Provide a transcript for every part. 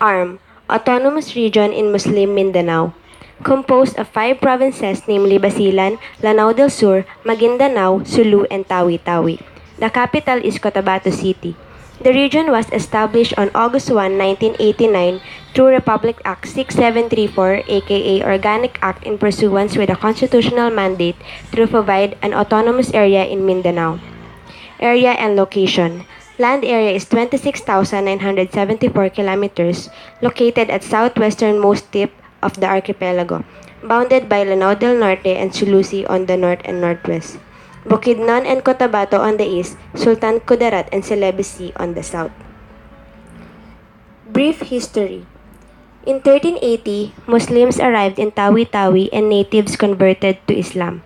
ARM, Autonomous Region in Muslim Mindanao, composed of 5 provinces namely Basilan, Lanao del Sur, Maguindanao, Sulu, and Tawi-Tawi. The capital is Cotabato City. The region was established on August 1, 1989 through Republic Act 6734 aka Organic Act in pursuance with a constitutional mandate to provide an autonomous area in Mindanao. Area and location. Land area is 26,974 kilometers, located at southwesternmost tip of the archipelago, bounded by Lanao del Norte and Sulusi on the north and northwest, Bukidnon and Cotabato on the east, Sultan Kudarat and Celebes Sea on the south. Brief history. In 1380, Muslims arrived in Tawi-Tawi and natives converted to Islam.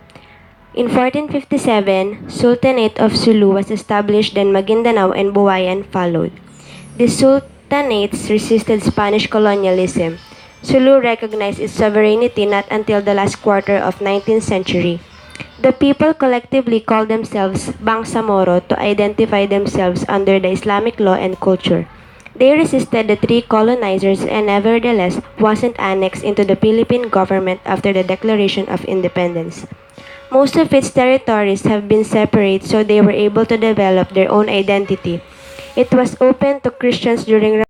In 1457, Sultanate of Sulu was established, then Maguindanao and Buwayan followed. The sultanates resisted Spanish colonialism. Sulu recognized its sovereignty not until the last quarter of 19th century. The people collectively called themselves Bangsamoro to identify themselves under the Islamic law and culture. They resisted the 3 colonizers and nevertheless wasn't annexed into the Philippine government after the Declaration of Independence. Most of its territories have been separate, so they were able to develop their own identity. It was open to Christians during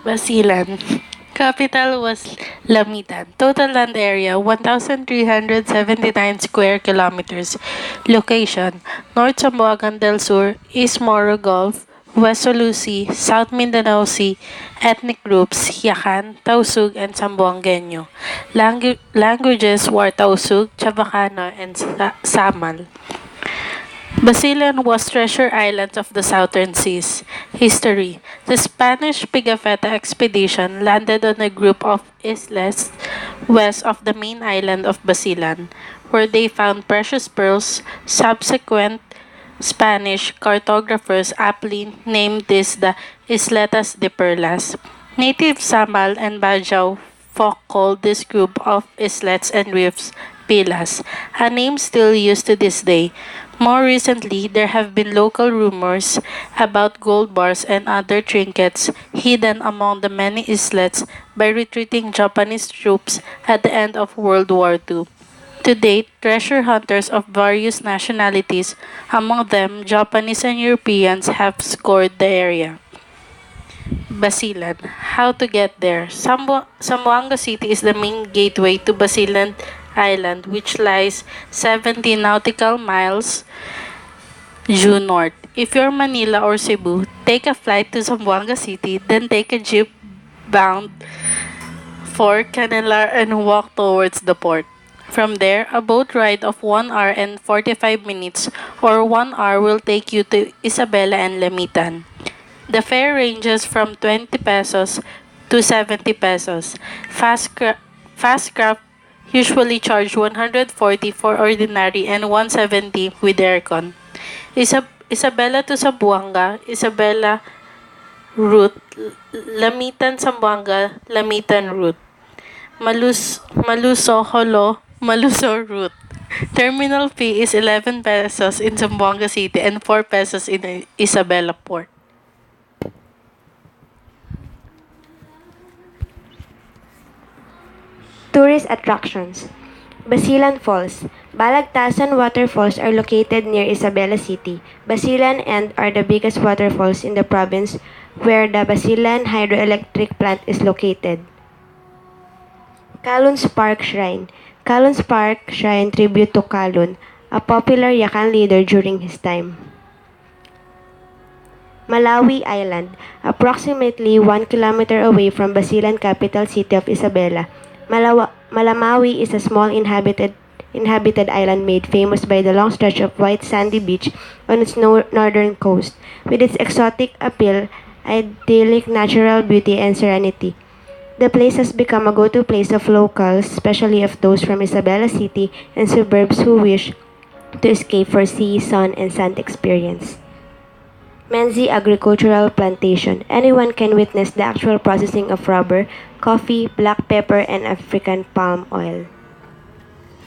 Basilan. Capital was Lamitan. Total land area 1,379 square kilometers. Location North Zamboanga del Sur, East Moro Gulf, West Sulu Sea, South Mindanao Sea. Ethnic groups Yakan, Tausug, and Zamboangueño. Languages were Tausug, Chavacano, and Samal. Basilan was treasure island of the southern seas. History: the Spanish Pigafetta expedition landed on a group of isles west of the main island of Basilan, where they found precious pearls. Subsequent Spanish cartographers aptly named this the Isletas de Perlas. Native Samal and Bajau folk called this group of islets and reefs Pilas, a name still used to this day. More recently, there have been local rumors about gold bars and other trinkets hidden among the many islets by retreating Japanese troops at the end of World War II. To date, treasure hunters of various nationalities, among them Japanese and Europeans, have scoured the area. Basilan. How to get there? Zamboanga City is the main gateway to Basilan Island, which lies 70 nautical miles due north. If you're Manila or Cebu, take a flight to Zamboanga City, then take a jeep bound for Canelar and walk towards the port. From there, a boat ride of 1 hour and 45 minutes or 1 hour will take you to Isabela and Lamitan. The fare ranges from 20 pesos to 70 pesos. Fast craft usually charge 140 for ordinary and 170 with aircon. Isabela to Zamboanga, Isabela route, Lamitan Zamboanga, Lamitan route. Maluso route. Terminal fee is 11 pesos in Zamboanga City and 4 pesos in Isabela Port. Tourist attractions. Basilan Falls. Balagtasan waterfalls are located near Isabela City. Basilan and are the biggest waterfalls in the province where the Basilan Hydroelectric Plant is located. Kalun's Park Shrine. Kalun's Park Shrine tribute to Kalun, a popular Yakan leader during his time. Malawi Island, approximately 1 kilometer away from Basilan capital city of Isabela. Malamawi is a small inhabited island made famous by the long stretch of white sandy beach on its northern coast, with its exotic appeal, idyllic natural beauty, and serenity. The place has become a go-to place of locals, especially of those from Isabela City and suburbs who wish to escape for sea, sun, and sand experience. Menzi Agricultural Plantation. Anyone can witness the actual processing of rubber, coffee, black pepper, and African palm oil.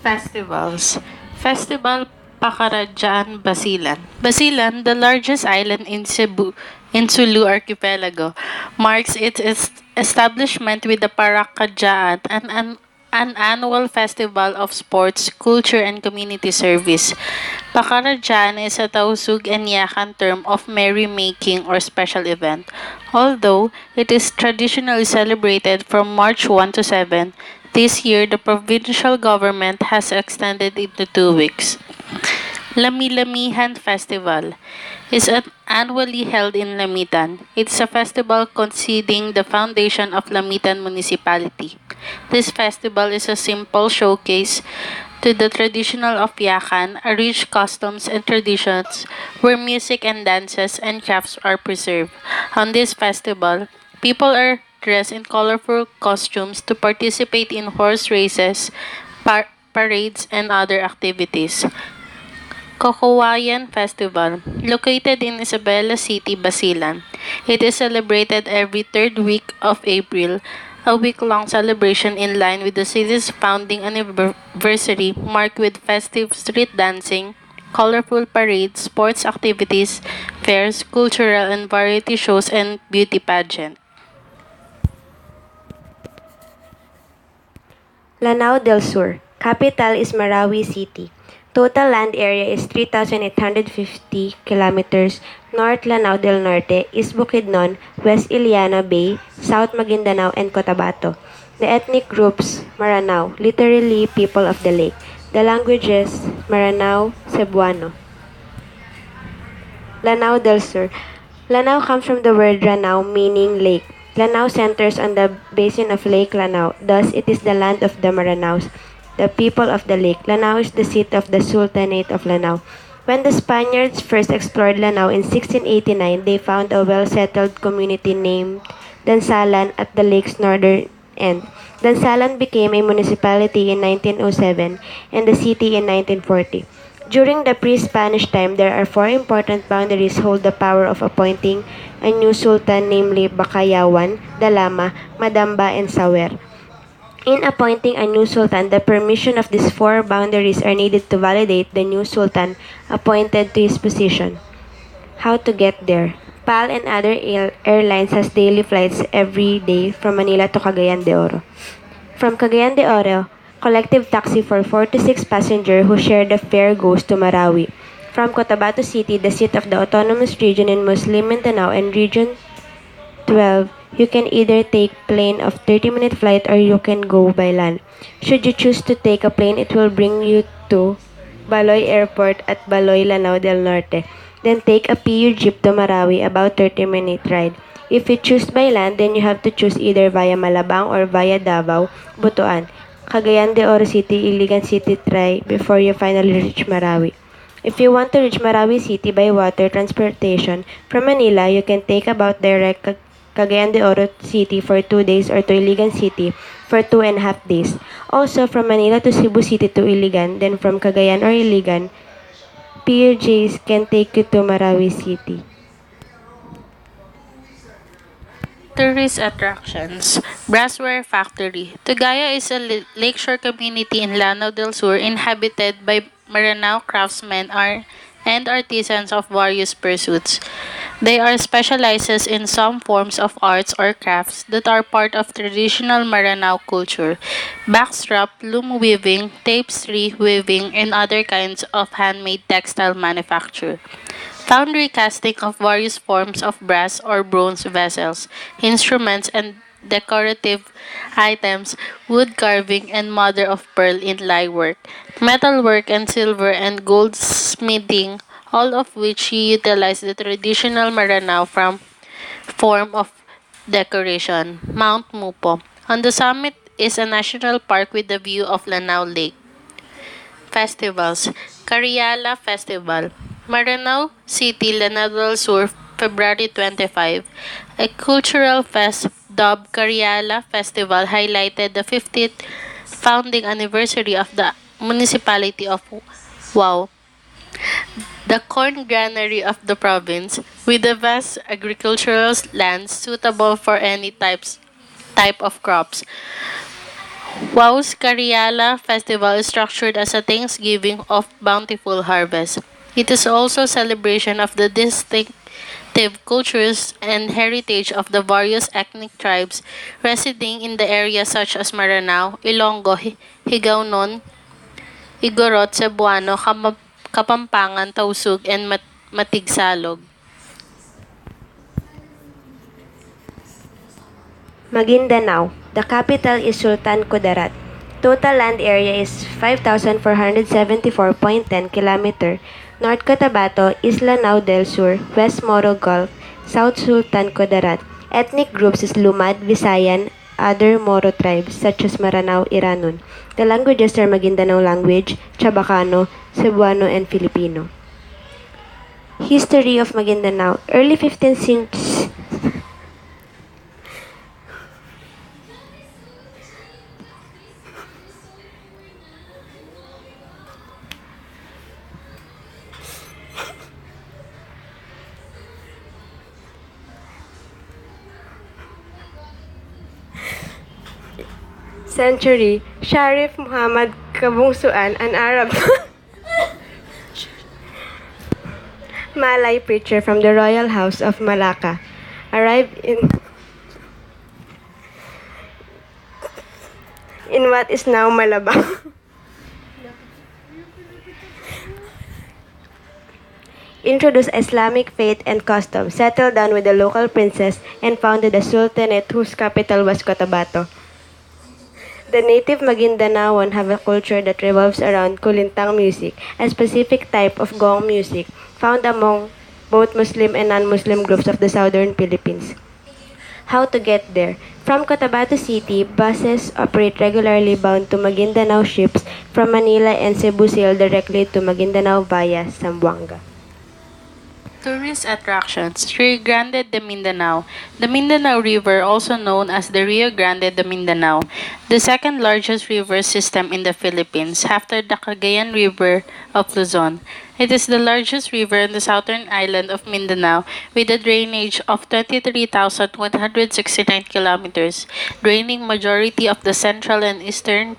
Festivals. Festival Pakarajan Basilan. Basilan, the largest island in Sulu archipelago, marks its establishment with the Parakajaan, an annual festival of sports, culture, and community service. Pakarajan is a Tausug and Yakan term of merrymaking or special event. Although it is traditionally celebrated from March 1 to 7, this year the provincial government has extended it to 2 weeks. Lami-Lamihan Festival is annually held in Lamitan. It's a festival conceding the foundation of Lamitan Municipality. This festival is a simple showcase to the traditional of Yakan, a rich customs and traditions where music and dances and crafts are preserved. On this festival, people are dressed in colorful costumes to participate in horse races, parades, and other activities. Cocowayan Festival, located in Isabela City, Basilan. It is celebrated every third week of April, a week-long celebration in line with the city's founding anniversary marked with festive street dancing, colorful parades, sports activities, fairs, cultural and variety shows, and beauty pageant. Lanao del Sur. Capital is Marawi City. Total land area is 3,850 kilometers. North Lanao del Norte, East Bukidnon, West Iliana Bay, South Maguindanao, and Cotabato. The ethnic groups Maranao, literally people of the lake. The languages Maranao, Cebuano. Lanao del Sur. Lanao comes from the word Ranao, meaning lake. Lanao centers on the basin of Lake Lanao, thus it is the land of the Maranaos, the people of the lake. Lanao is the seat of the Sultanate of Lanao. When the Spaniards first explored Lanao in 1689, they found a well-settled community named Dansalan at the lake's northern end. Dansalan became a municipality in 1907 and the city in 1940. During the pre-Spanish time, there are four important boundaries hold the power of appointing a new sultan, namely Bakayawan, Dalama, Madamba, and Sawer. In appointing a new sultan, the permission of these four boundaries are needed to validate the new sultan appointed to his position. How to get there? PAL and other airlines has daily flights every day from Manila to Cagayan de Oro. From Cagayan de Oro, collective taxi for 4 to 6 passengers who share the fare goes to Marawi. From Cotabato City, the seat of the autonomous region in Muslim Mindanao and Region 12, you can either take plane of 30-minute flight or you can go by land. Should you choose to take a plane, it will bring you to Baloy Airport at Baloy, Lanao del Norte. Then take a PU jeep to Marawi, about 30-minute ride. If you choose by land, then you have to choose either via Malabang or via Davao, Butuan, Cagayan de Oro City, Iligan City try before you finally reach Marawi. If you want to reach Marawi City by water transportation from Manila, you can take about direct Cagayan de Oro City for 2 days or to Iligan City for 2.5 days. Also from Manila to Cebu City to Iligan, then from Cagayan or Iligan, PUJs can take you to Marawi City. Tourist attractions. Brassware Factory. Tugaya is a lakeshore community in Lanao del Sur inhabited by Maranao craftsmen and artisans of various pursuits. They are specializes in some forms of arts or crafts that are part of traditional Maranao culture. Backstrap, loom weaving, tapestry weaving, and other kinds of handmade textile manufacture. Foundry casting of various forms of brass or bronze vessels, instruments, and decorative items, wood carving, and mother of pearl inlay work, metalwork, and silver and gold smithing, all of which utilize the traditional Maranao from form of decoration. Mount Mupo. On the summit is a national park with a view of Lanao Lake. Festivals. Cariala Festival. Maranao City, Lanao del Sur, February 25. A cultural fest dubbed Cariala Festival, highlighted the 50th founding anniversary of the municipality of Wow, the corn granary of the province, with a vast agricultural land suitable for any type of crops. Wow's Cariala Festival is structured as a thanksgiving of bountiful harvest. It is also a celebration of the distinctive cultures and heritage of the various ethnic tribes residing in the area such as Maranao, Ilonggo, Higaonon, Igorot, Cebuano, Kapampangan, Tausug, and Matigsalog. Maguindanao. The capital is Sultan Kudarat. Total land area is 5,474.10 km. North Cotabato, Isla Nao del Sur, West Moro Gulf, South Sultan Kudarat. Ethnic groups is Lumad, Visayan, other Moro tribes such as Maranao, Iranon. The languages are Maguindanao language, Chabacano, Cebuano, and Filipino. History of Maguindanao. Early 15th century, Sharif Muhammad Kabungsuan, an Arab Malay preacher from the royal house of Malacca, arrived in what is now Malabang. Introduced Islamic faith and custom, settled down with the local princess, and founded a sultanate whose capital was Cotabato. The native Maguindanaoan have a culture that revolves around kulintang music, a specific type of gong music found among both Muslim and non-Muslim groups of the southern Philippines. How to get there? From Cotabato City, buses operate regularly bound to Maguindanao. Ships from Manila and Cebu sail directly to Maguindanao via Zamboanga. Tourist attractions. Rio Grande de Mindanao. The Mindanao River, also known as the Rio Grande de Mindanao, the second largest river system in the Philippines after the Cagayan River of Luzon. It is the largest river in the southern island of Mindanao with a drainage of 23,169 kilometers, draining majority of the central and eastern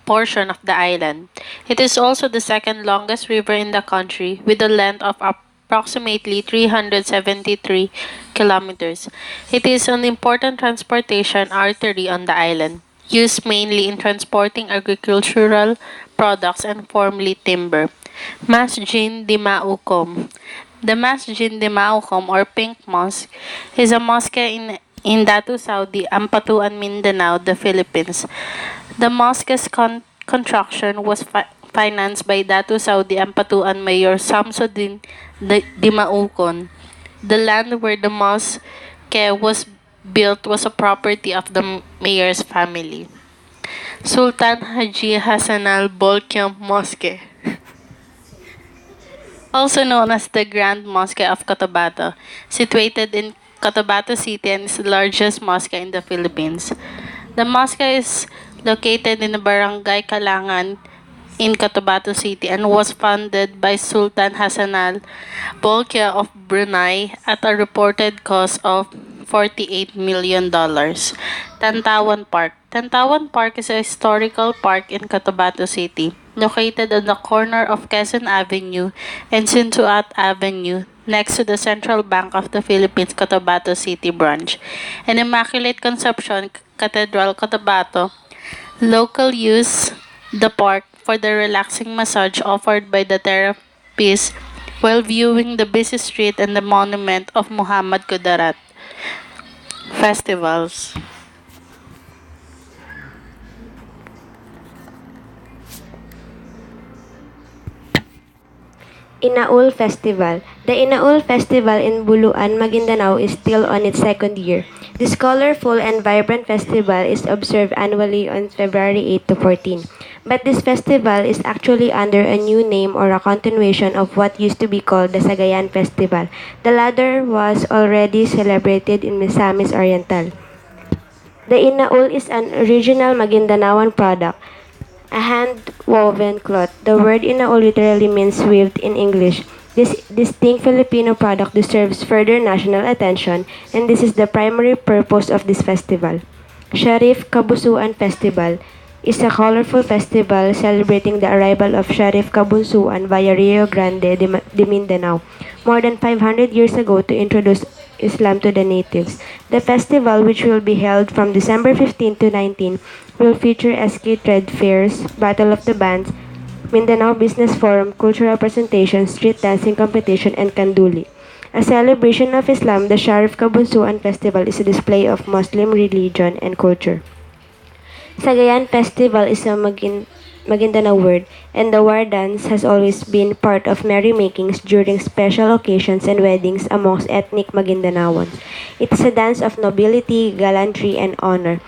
portion of the island. It is also the second longest river in the country with a length of approximately 373 kilometers. It is an important transportation artery on the island, used mainly in transporting agricultural products and formerly timber. Masjid di Maukom. The Masjid di Maukom or Pink Mosque is a mosque in Datu Saudi, Ampatuan, Mindanao, the Philippines. The mosque's construction was financed by Datu Saudi Ampatuan Mayor Samsudin Dimaukon. The land where the mosque was built was a property of the mayor's family. Sultan Haji Hassan al-Bolkiah Mosque, also known as the Grand Mosque of Cotabato, situated in Cotabato City and is the largest mosque in the Philippines. The mosque is located in the barangay Kalangan in Cotabato City and was funded by Sultan Hassan al-Bolkiah of Brunei at a reported cost of $48 million. Tantawan Park. Tantawan Park is a historical park in Cotabato City, located on the corner of Quezon Avenue and Sinsuat Avenue, next to the Central Bank of the Philippines Cotabato City branch, and Immaculate Conception Cathedral Cotabato. Local use the park for the relaxing massage offered by the therapist while viewing the busy street and the monument of Muhammad Kudarat. Festivals. Inaul Festival. The Inaul Festival in Buluan, Maguindanao is still on its second year. This colorful and vibrant festival is observed annually on February 8 to 14. But this festival is actually under a new name or a continuation of what used to be called the Sagayan Festival. The latter was already celebrated in Misamis Oriental. The inaul is an original Magindanaoan product, a hand-woven cloth. The word inaul literally means weaved in English. This distinct Filipino product deserves further national attention, and this is the primary purpose of this festival. Sharif Kabusuan Festival is a colorful festival celebrating the arrival of Sharif Kabusuan via Rio Grande de Mindanao more than 500 years ago to introduce Islam to the natives. The festival, which will be held from December 15 to 19, will feature SK trade fairs, Battle of the Bands, Mindanao Business Forum, cultural presentations, street dancing competition, and kanduli. A celebration of Islam, the Sharif Kabunsuan Festival is a display of Muslim religion and culture. Sagayan Festival is a Maguindanao word, and the war dance has always been part of merrymakings during special occasions and weddings amongst ethnic Maguindanaoans. It is a dance of nobility, gallantry, and honor.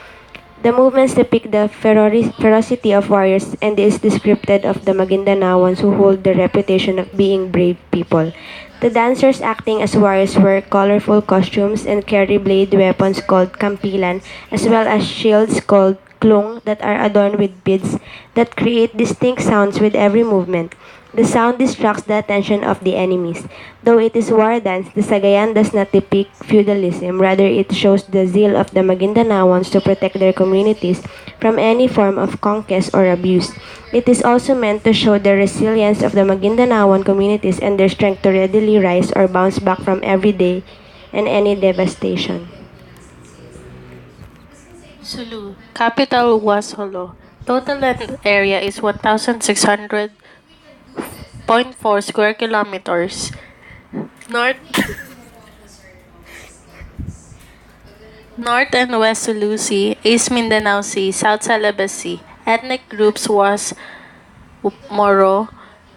The movements depict the ferocity of warriors and is descriptive of the Magindanaoans who hold the reputation of being brave people. The dancers acting as warriors wear colorful costumes and carry blade weapons called kampilan, as well as shields called klung that are adorned with beads that create distinct sounds with every movement. The sound distracts the attention of the enemies. Though it is war dance, the Sagayan does not depict feudalism. Rather, it shows the zeal of the Magindanaoans to protect their communities from any form of conquest or abuse. It is also meant to show the resilience of the Magindanaoan communities and their strength to readily rise or bounce back from every day and any devastation. Sulu. Capital was Holo. Total land area is 1,600.4 square kilometers. North North and West Sulu Sea, East Mindanao Sea, South Salabas Sea. Ethnic groups was Moro,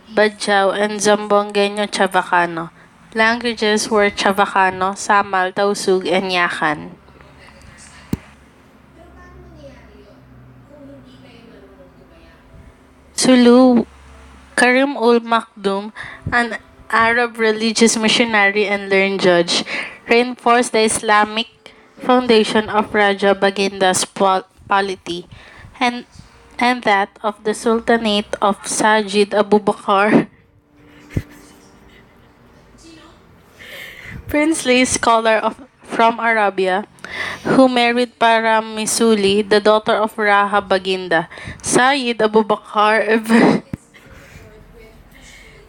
Badjao, and Zamboangueño Chavacano. Languages were Chavacano, Samal, Tausug, and Yakan. Sulu Karim ul Makdum, an Arab religious missionary and learned judge, reinforced the Islamic foundation of Raja Baginda's polity and, and that of the Sultanate of Sajid Abu Bakr, princely scholar from Arabia, who married Paramisuli, the daughter of Raha Baginda. Sayyid Abu Bakr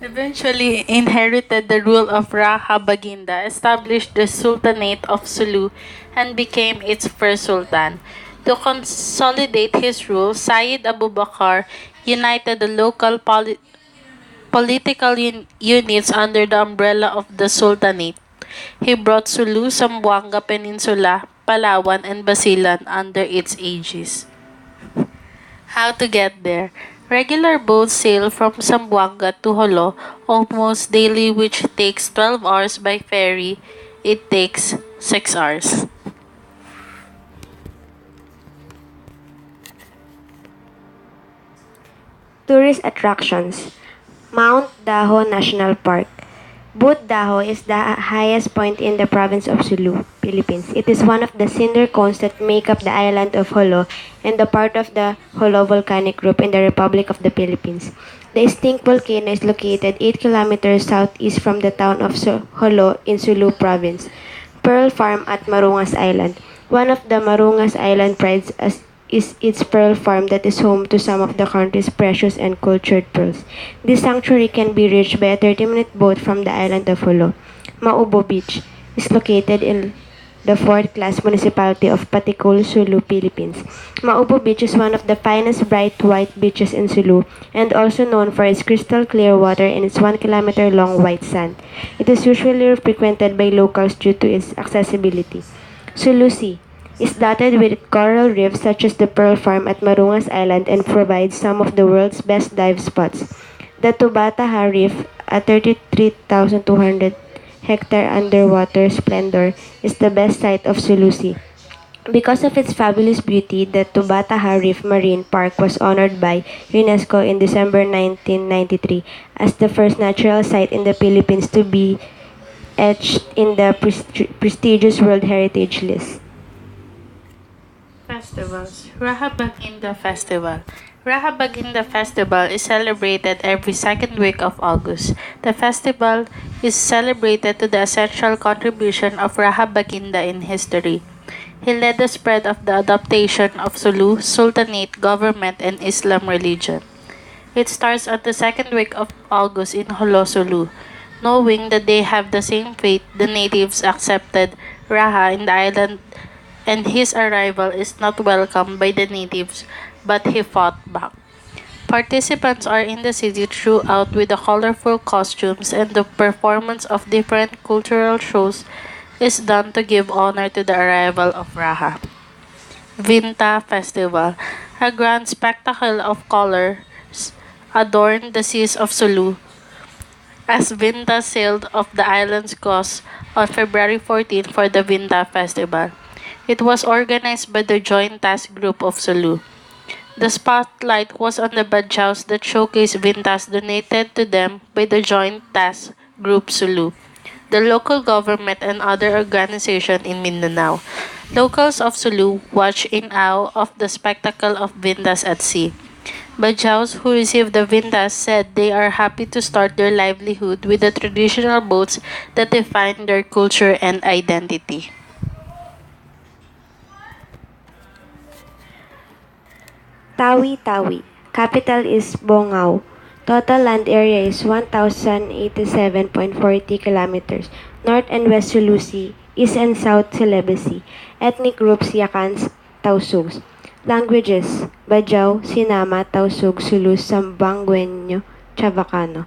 eventually inherited the rule of Raha Baginda, established the Sultanate of Sulu, and became its first sultan. To consolidate his rule, Sayyid Abu Bakr united the local political units under the umbrella of the Sultanate. He brought Sulu, Zamboanga Peninsula, Palawan, and Basilan under its aegis. How to get there? Regular boats sail from Zamboanga to Holo almost daily, which takes 12 hours by ferry. It takes 6 hours. Tourist attractions. Mount Daho National Park. Boot Daho is the highest point in the province of Sulu, Philippines. It is one of the cinder cones that make up the island of Jolo and the part of the Jolo volcanic group in the Republic of the Philippines. The extinct volcano is located 8 kilometers southeast from the town of Jolo in Sulu province. Pearl Farm at Marungas Island. One of the Marungas Island prides is its pearl farm that is home to some of the country's precious and cultured pearls. This sanctuary can be reached by a 30-minute boat from the island of Holo. Maubo Beach is located in the fourth-class municipality of Paticul, Sulu, Philippines. Maubo Beach is one of the finest bright white beaches in Sulu and also known for its crystal clear water and its 1 kilometer long white sand. It is usually frequented by locals due to its accessibility. Sulu Sea is dotted with coral reefs such as the Pearl Farm at Marungas Island and provides some of the world's best dive spots. The Tubataha Reef, a 33,200 hectare underwater splendor, is the best site of Sulu Sea. Because of its fabulous beauty, the Tubataha Reef Marine Park was honored by UNESCO in December 1993 as the first natural site in the Philippines to be etched in the prestigious World Heritage List. festivals. Rahabaginda Festival. Rahabaginda Festival is celebrated every second week of August. The festival is celebrated to the essential contribution of Rahabaginda in history. He led the spread of the adaptation of Sulu, Sultanate, government, and Islam religion. It starts on the second week of August in Holosulu. Knowing that they have the same fate, the natives accepted Raha in the island and his arrival is not welcomed by the natives, but he fought back. Participants are in the city throughout with the colorful costumes and the performance of different cultural shows is done to give honor to the arrival of Raha. Vinta Festival, a grand spectacle of colors, adorned the seas of Sulu as Vinta sailed off the island's coast on February 14 for the Vinta Festival. It was organized by the Joint Task Group of Sulu. The spotlight was on the badjaus that showcased Vintas donated to them by the Joint Task Group Sulu, the local government and other organizations in Mindanao. Locals of Sulu watch in awe of the spectacle of Vintas at sea. Badjaus who received the Vintas said they are happy to start their livelihood with the traditional boats that define their culture and identity. Tawi-Tawi. Capital is Bongao. Total land area is 1,087.40 kilometers. North and West Sulu Sea, East and South Celebesi. Ethnic groups Yakans, Tausugs. Languages Bajau, Sinama, Tausug, Sulu, Sambangueño, Chavacano.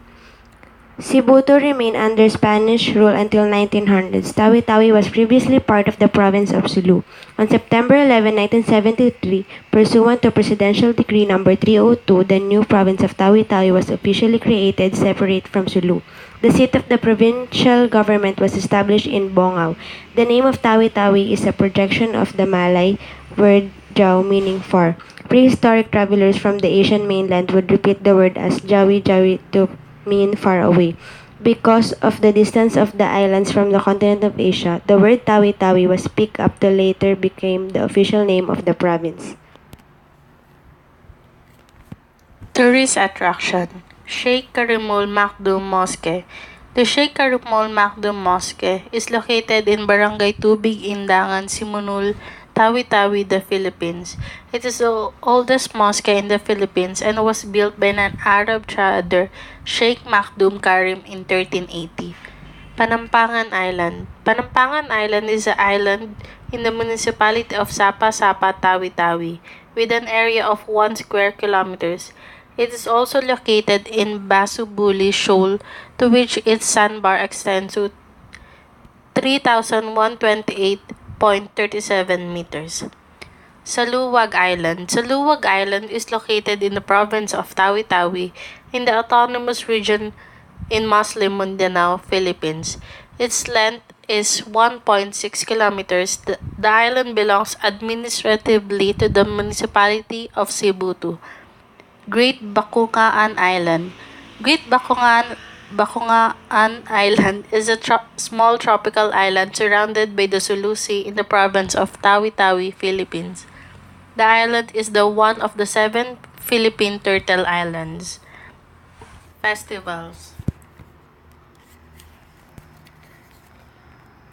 Cebuto remained under Spanish rule until 1900s. Tawi-Tawi was previously part of the province of Sulu. On September 11, 1973, pursuant to Presidential Decree No. 302, the new province of Tawi-Tawi was officially created separate from Sulu. The seat of the provincial government was established in Bongao. The name of Tawi-Tawi is a projection of the Malay word Jaw meaning far. Prehistoric travelers from the Asian mainland would repeat the word as Jawi Jawi to mean far away. Because of the distance of the islands from the continent of Asia, the word Tawi-Tawi was picked up to later became the official name of the province. Tourist attraction Sheikh Karimul Makdum Mosque. The Sheikh Karimul Makdum Mosque is located in Barangay Tubig Indangan, Simunul, Tawi-Tawi, the Philippines. It is the oldest mosque in the Philippines and was built by an Arab trader, Sheikh Makdum Karim, in 1380. Panampangan Island. Panampangan Island is an island in the municipality of Sapa-Sapa, Tawi-Tawi, with an area of 1 square kilometers. It is also located in Basubuli Shoal, to which its sandbar extends to 3,128.37 meters. Saluwag Island. Saluwag Island is located in the province of Tawi-Tawi in the autonomous region in Muslim Mindanao, Philippines. Its length is 1.6 kilometers. The island belongs administratively to the municipality of Cebu. Great Bakungaan Island. Great Bakungaan Island is a small tropical island surrounded by the Sulu Sea in the province of Tawi-Tawi, Philippines. The island is the one of the 7 Philippine Turtle Islands. Festivals.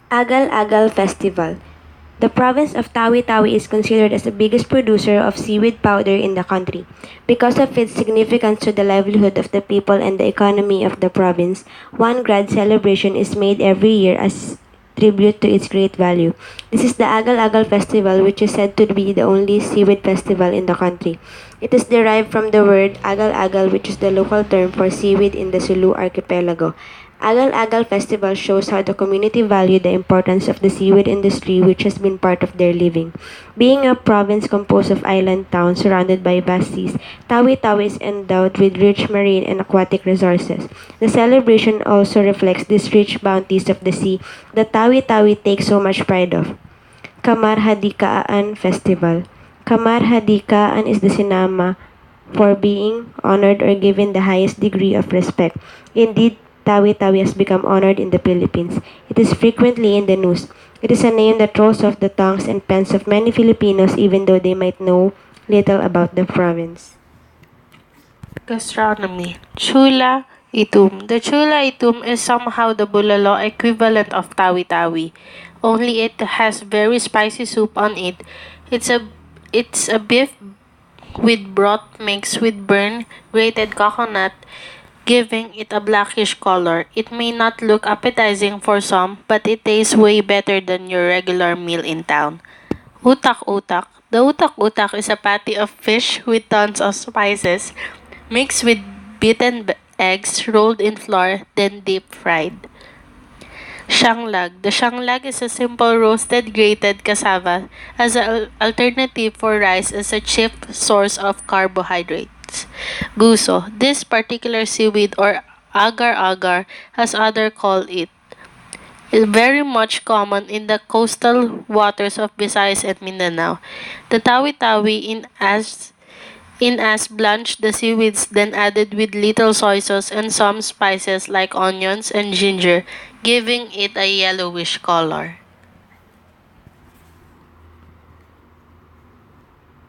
Agal-Agal Festival. The province of Tawi-Tawi is considered as the biggest producer of seaweed powder in the country. Because of its significance to the livelihood of the people and the economy of the province, one grand celebration is made every year as tribute to its great value. This is the Agal-Agal Festival, which is said to be the only seaweed festival in the country. It is derived from the word agal-agal, which is the local term for seaweed in the Sulu archipelago. Agal-Agal Festival shows how the community valued the importance of the seaweed industry, which has been part of their living. Being a province composed of island towns surrounded by vast seas, Tawi-Tawi is endowed with rich marine and aquatic resources. The celebration also reflects these rich bounties of the sea that Tawi-Tawi takes so much pride of. Kamarhadikaan Festival. Kamarhadikaan is the sinama for being honored or given the highest degree of respect. Indeed, tawi-tawi has become honored in the Philippines. It is frequently in the news. It is a name that rolls off the tongues and pens of many Filipinos even though they might know little about the province. Gastronomy. Chula itum. The chula itum is somehow the bulalo equivalent of tawi-tawi. Only it has very spicy soup on it. It's a it's a beef with broth mixed with burnt grated coconut, giving it a blackish color. It may not look appetizing for some, but it tastes way better than your regular meal in town. Utak-utak. The utak-utak is a patty of fish with tons of spices, mixed with beaten eggs rolled in flour, then deep fried. Shanglag. The shanglag is a simple roasted grated cassava as an alternative for rice as a chief source of carbohydrates. Guso. This particular seaweed or agar-agar as others call it is very much common in the coastal waters of Visayas and Mindanao. The tawi-tawi in as blanched the seaweeds then added with little soy sauce and some spices like onions and ginger, giving it a yellowish color.